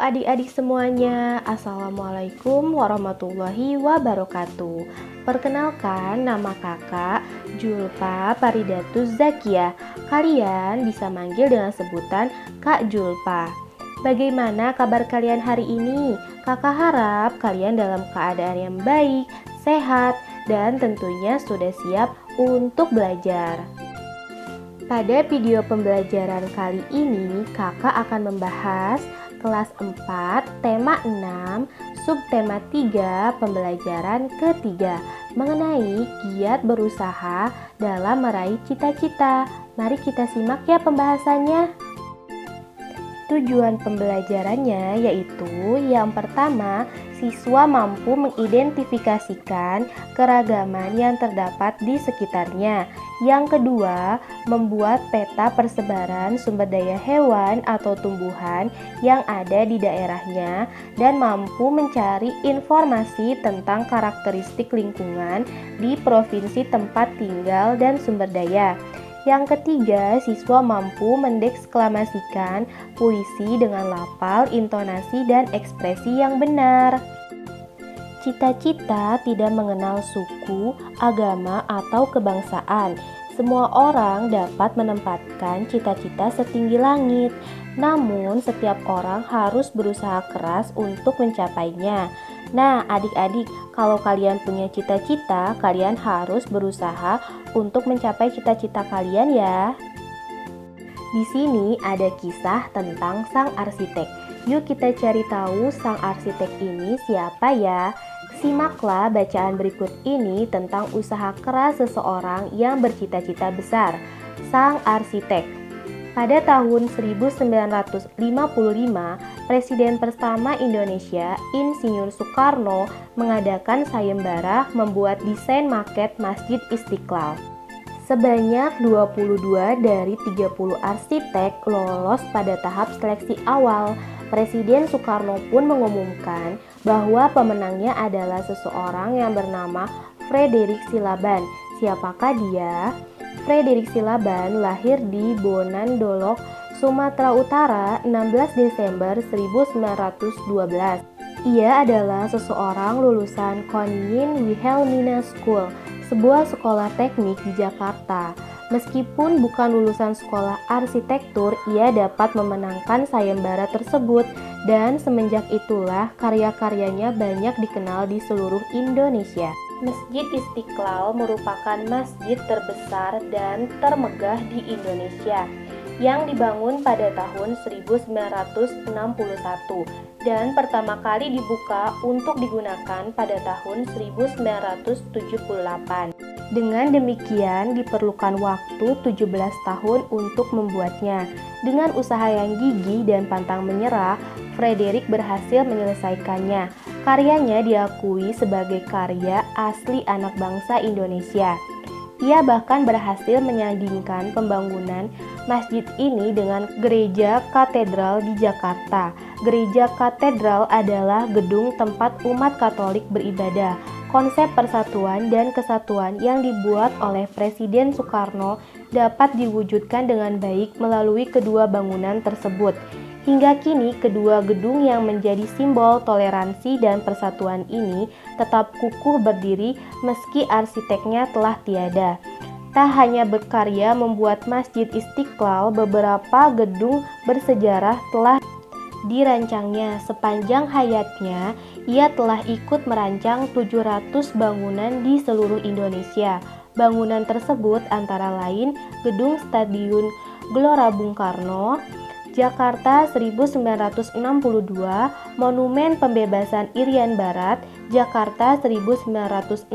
adik-adik semuanya, Assalamualaikum warahmatullahi wabarakatuh. Perkenalkan, nama kakak Julpa Paridatus Zakia. Kalian bisa manggil dengan sebutan Kak Julpa. Bagaimana kabar kalian hari ini? Kakak harap kalian dalam keadaan yang baik, sehat, dan tentunya sudah siap untuk belajar. Pada video pembelajaran kali ini, kakak akan membahas kelas 4, tema 6, subtema 3, pembelajaran ketiga mengenai giat berusaha dalam meraih cita-cita. Mari kita simak ya pembahasannya. Tujuan pembelajarannya yaitu yang pertama, siswa mampu mengidentifikasikan keragaman yang terdapat di sekitarnya. Yang kedua, membuat peta persebaran sumber daya hewan atau tumbuhan yang ada di daerahnya dan mampu mencari informasi tentang karakteristik lingkungan di provinsi tempat tinggal dan sumber daya. Yang ketiga, siswa mampu mendeklamasikan puisi dengan lafal, intonasi, dan ekspresi yang benar. Cita-cita tidak mengenal suku, agama, atau kebangsaan. Semua orang dapat menempatkan cita-cita setinggi langit, namun setiap orang harus berusaha keras untuk mencapainya. Nah, adik-adik, kalau kalian punya cita-cita, kalian harus berusaha untuk mencapai cita-cita kalian ya. Di sini ada kisah tentang sang arsitek. Yuk kita cari tahu sang arsitek ini siapa ya. Simaklah bacaan berikut ini tentang usaha keras seseorang yang bercita-cita besar, sang arsitek. Pada tahun 1955, Presiden pertama Indonesia, Insinyur Soekarno, mengadakan sayembara membuat desain maket Masjid Istiqlal. Sebanyak 22 dari 30 arsitek lolos pada tahap seleksi awal. Presiden Soekarno pun mengumumkan bahwa pemenangnya adalah seseorang yang bernama Frederick Silaban. Siapakah dia? Frederick Silaban lahir di Bonandolok, Sumatera Utara 16 Desember 1912. Ia adalah seseorang lulusan Konyin Wilhelmina School, sebuah sekolah teknik di Jakarta. Meskipun bukan lulusan sekolah arsitektur, ia dapat memenangkan sayembara tersebut dan semenjak itulah karya-karyanya banyak dikenal di seluruh Indonesia. Masjid Istiqlal merupakan masjid terbesar dan termegah di Indonesia yang dibangun pada tahun 1961 dan pertama kali dibuka untuk digunakan pada tahun 1978. Dengan demikian diperlukan waktu 17 tahun untuk membuatnya. Dengan usaha yang gigih dan pantang menyerah, Frederick berhasil menyelesaikannya. Karyanya diakui sebagai karya asli anak bangsa Indonesia. Ia bahkan berhasil menyandingkan pembangunan masjid ini dengan gereja katedral di Jakarta. Gereja katedral adalah gedung tempat umat Katolik beribadah. Konsep persatuan dan kesatuan yang dibuat oleh Presiden Soekarno dapat diwujudkan dengan baik melalui kedua bangunan tersebut. Hingga kini, kedua gedung yang menjadi simbol toleransi dan persatuan ini tetap kukuh berdiri meski arsiteknya telah tiada. Tak hanya berkarya membuat Masjid Istiqlal, beberapa gedung bersejarah telah dirancangnya. Sepanjang hayatnya, ia telah ikut merancang 700 bangunan di seluruh Indonesia. Bangunan tersebut antara lain Gedung Stadion Gelora Bung Karno, Jakarta 1962, Monumen Pembebasan Irian Barat, Jakarta 1963,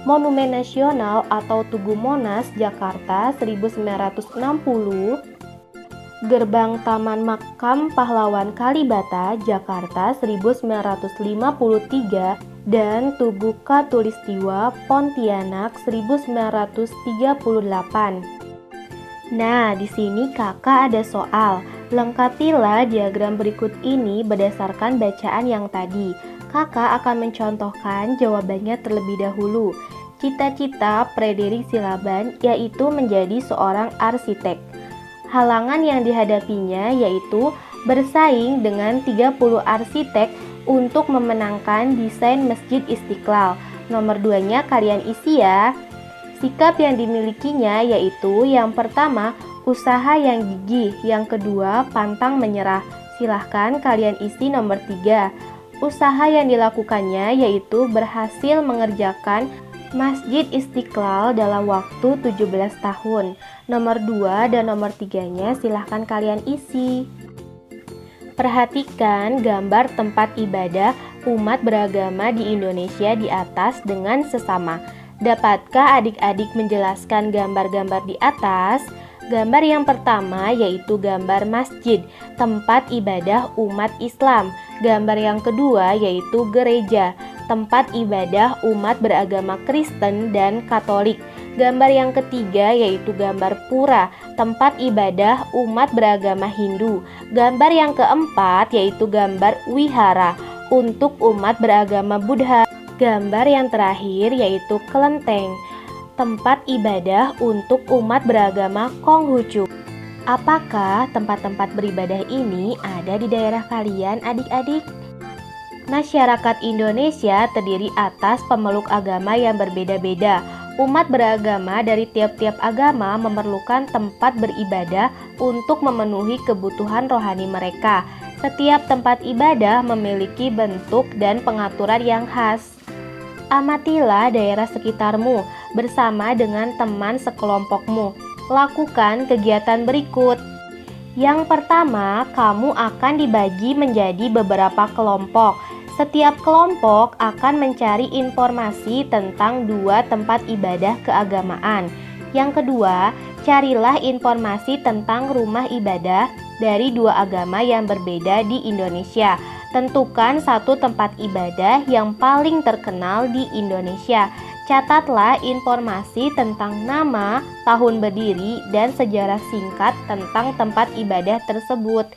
Monumen Nasional atau Tugu Monas, Jakarta 1960, Gerbang Taman Makam Pahlawan Kalibata, Jakarta 1953, dan Tugu Katulistiwa, Pontianak 1938. Nah, di sini kakak ada soal. Lengkapilah diagram berikut ini berdasarkan bacaan yang tadi. Kakak akan mencontohkan jawabannya terlebih dahulu. Cita-cita Frederick Silaban yaitu menjadi seorang arsitek. Halangan yang dihadapinya yaitu bersaing dengan 30 arsitek untuk memenangkan desain Masjid Istiqlal. Nomor 2-nya kalian isi ya. Sikap yang dimilikinya yaitu yang pertama, usaha yang gigih, yang kedua, pantang menyerah. Silahkan kalian isi nomor 3. Usaha yang dilakukannya yaitu berhasil mengerjakan Masjid Istiqlal dalam waktu 17 tahun. Nomor 2 dan nomor 3-nya silahkan kalian isi. Perhatikan gambar tempat ibadah umat beragama di Indonesia di atas dengan sesama. Dapatkah adik-adik menjelaskan gambar-gambar di atas? Gambar yang pertama yaitu gambar masjid, tempat ibadah umat Islam. Gambar yang kedua yaitu gereja, tempat ibadah umat beragama Kristen dan Katolik. Gambar yang ketiga yaitu gambar pura, tempat ibadah umat beragama Hindu. Gambar yang keempat yaitu gambar wihara untuk umat beragama Buddha. Gambar yang terakhir yaitu kelenteng, tempat ibadah untuk umat beragama Konghucu. Apakah tempat-tempat beribadah ini ada di daerah kalian adik-adik? Masyarakat Indonesia terdiri atas pemeluk agama yang berbeda-beda. Umat beragama dari tiap-tiap agama memerlukan tempat beribadah untuk memenuhi kebutuhan rohani mereka. Setiap tempat ibadah memiliki bentuk dan pengaturan yang khas. Amatilah daerah sekitarmu bersama dengan teman sekelompokmu. Lakukan kegiatan berikut. Yang pertama, kamu akan dibagi menjadi beberapa kelompok. Setiap kelompok akan mencari informasi tentang 2 tempat ibadah keagamaan. Yang kedua, carilah informasi tentang rumah ibadah dari 2 agama yang berbeda di Indonesia. Tentukan 1 tempat ibadah yang paling terkenal di Indonesia. Catatlah informasi tentang nama, tahun berdiri, dan sejarah singkat tentang tempat ibadah tersebut.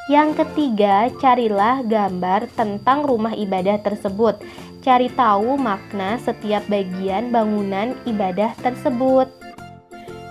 Yang ketiga, carilah gambar tentang rumah ibadah tersebut. Cari tahu makna setiap bagian bangunan ibadah tersebut.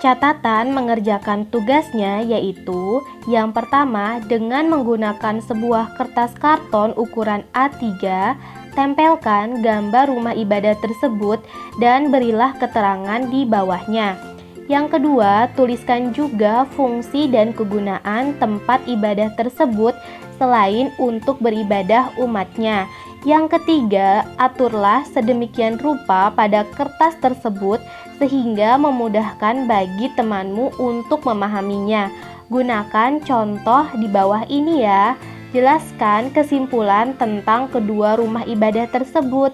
Catatan mengerjakan tugasnya yaitu yang pertama, dengan menggunakan sebuah kertas karton ukuran A3, tempelkan gambar rumah ibadah tersebut dan berilah keterangan di bawahnya. Yang kedua, tuliskan juga fungsi dan kegunaan tempat ibadah tersebut selain untuk beribadah umatnya. Yang ketiga, aturlah sedemikian rupa pada kertas tersebut sehingga memudahkan bagi temanmu untuk memahaminya. Gunakan contoh di bawah ini ya. Jelaskan kesimpulan tentang kedua rumah ibadah tersebut.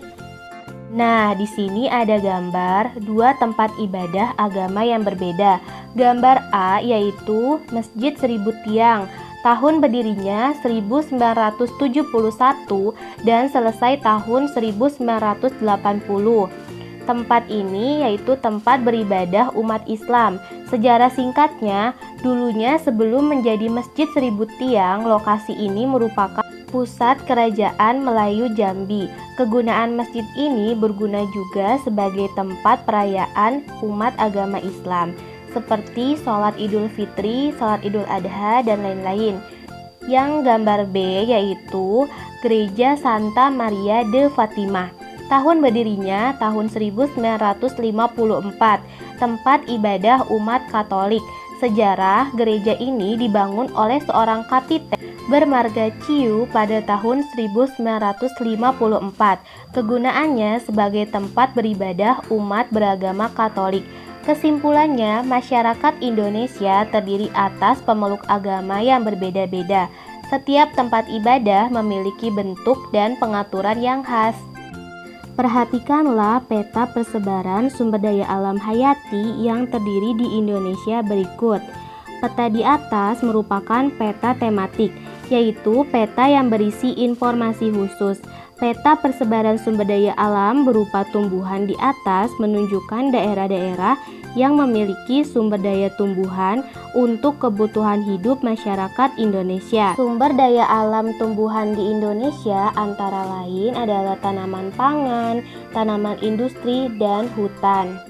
Nah, di sini ada gambar 2 tempat ibadah agama yang berbeda. Gambar A yaitu Masjid Seribu Tiang. Tahun berdirinya 1971 dan selesai tahun 1980. Tempat ini yaitu tempat beribadah umat Islam. Sejarah singkatnya, dulunya sebelum menjadi Masjid Seribu Tiang, lokasi ini merupakan pusat kerajaan Melayu Jambi. Kegunaan masjid ini berguna juga sebagai tempat perayaan umat agama Islam, seperti sholat Idul Fitri, sholat Idul Adha, dan lain-lain. Yang gambar B yaitu Gereja Santa Maria de Fatima. Tahun berdirinya tahun 1954, tempat ibadah umat Katolik. Sejarah gereja ini dibangun oleh seorang kapiten bermarga Ciu pada tahun 1954. Kegunaannya sebagai tempat beribadah umat beragama Katolik. Kesimpulannya, masyarakat Indonesia terdiri atas pemeluk agama yang berbeda-beda. Setiap tempat ibadah memiliki bentuk dan pengaturan yang khas. Perhatikanlah peta persebaran sumber daya alam hayati yang terdiri di Indonesia berikut. Peta di atas merupakan peta tematik, yaitu peta yang berisi informasi khusus. Peta persebaran sumber daya alam berupa tumbuhan di atas menunjukkan daerah-daerah yang memiliki sumber daya tumbuhan untuk kebutuhan hidup masyarakat Indonesia. Sumber daya alam tumbuhan di Indonesia antara lain adalah tanaman pangan, tanaman industri, dan hutan.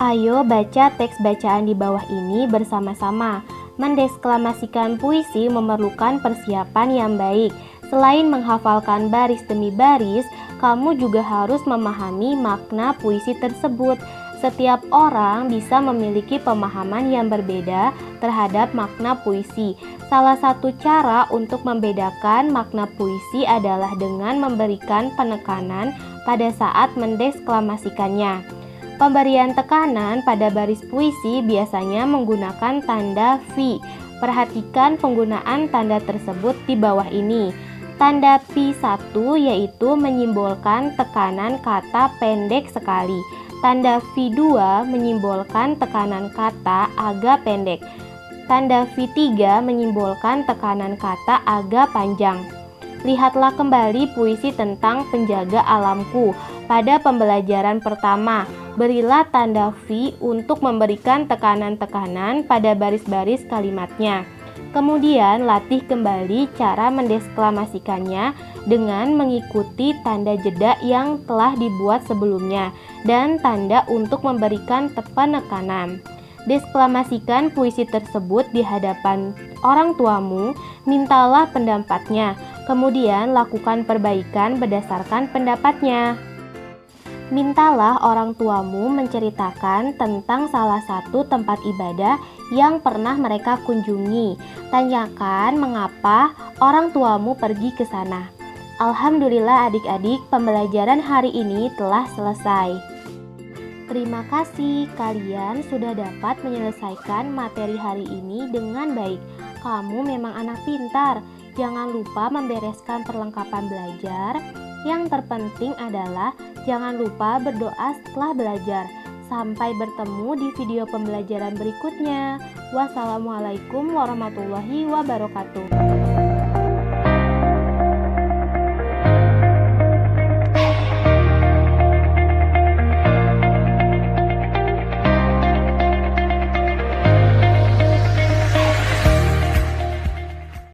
Ayo baca teks bacaan di bawah ini bersama-sama. Mendeklamasikan puisi memerlukan persiapan yang baik. Selain menghafalkan baris demi baris, kamu juga harus memahami makna puisi tersebut. Setiap orang bisa memiliki pemahaman yang berbeda terhadap makna puisi. Salah satu cara untuk membedakan makna puisi adalah dengan memberikan penekanan pada saat mendeklamasikannya. Pemberian tekanan pada baris puisi biasanya menggunakan tanda V. Perhatikan penggunaan tanda tersebut di bawah ini. Tanda P1 yaitu menyimbolkan tekanan kata pendek sekali. Tanda V2 menyimbolkan tekanan kata agak pendek. Tanda V3 menyimbolkan tekanan kata agak panjang. Lihatlah kembali puisi tentang penjaga alamku pada pembelajaran pertama. Berilah tanda V untuk memberikan tekanan-tekanan pada baris-baris kalimatnya. Kemudian latih kembali cara mendeklamasikannya dengan mengikuti tanda jeda yang telah dibuat sebelumnya dan tanda untuk memberikan penekanan. Deklamasikan puisi tersebut di hadapan orang tuamu, mintalah pendapatnya, kemudian lakukan perbaikan berdasarkan pendapatnya. Mintalah orang tuamu menceritakan tentang salah satu tempat ibadah yang pernah mereka kunjungi. Tanyakan mengapa orang tuamu pergi ke sana. Alhamdulillah adik-adik, pembelajaran hari ini telah selesai. Terima kasih, kalian sudah dapat menyelesaikan materi hari ini dengan baik. Kamu memang anak pintar. Jangan lupa membereskan perlengkapan belajar. Yang terpenting adalah jangan lupa berdoa setelah belajar. Sampai bertemu di video pembelajaran berikutnya. Wassalamualaikum warahmatullahi wabarakatuh.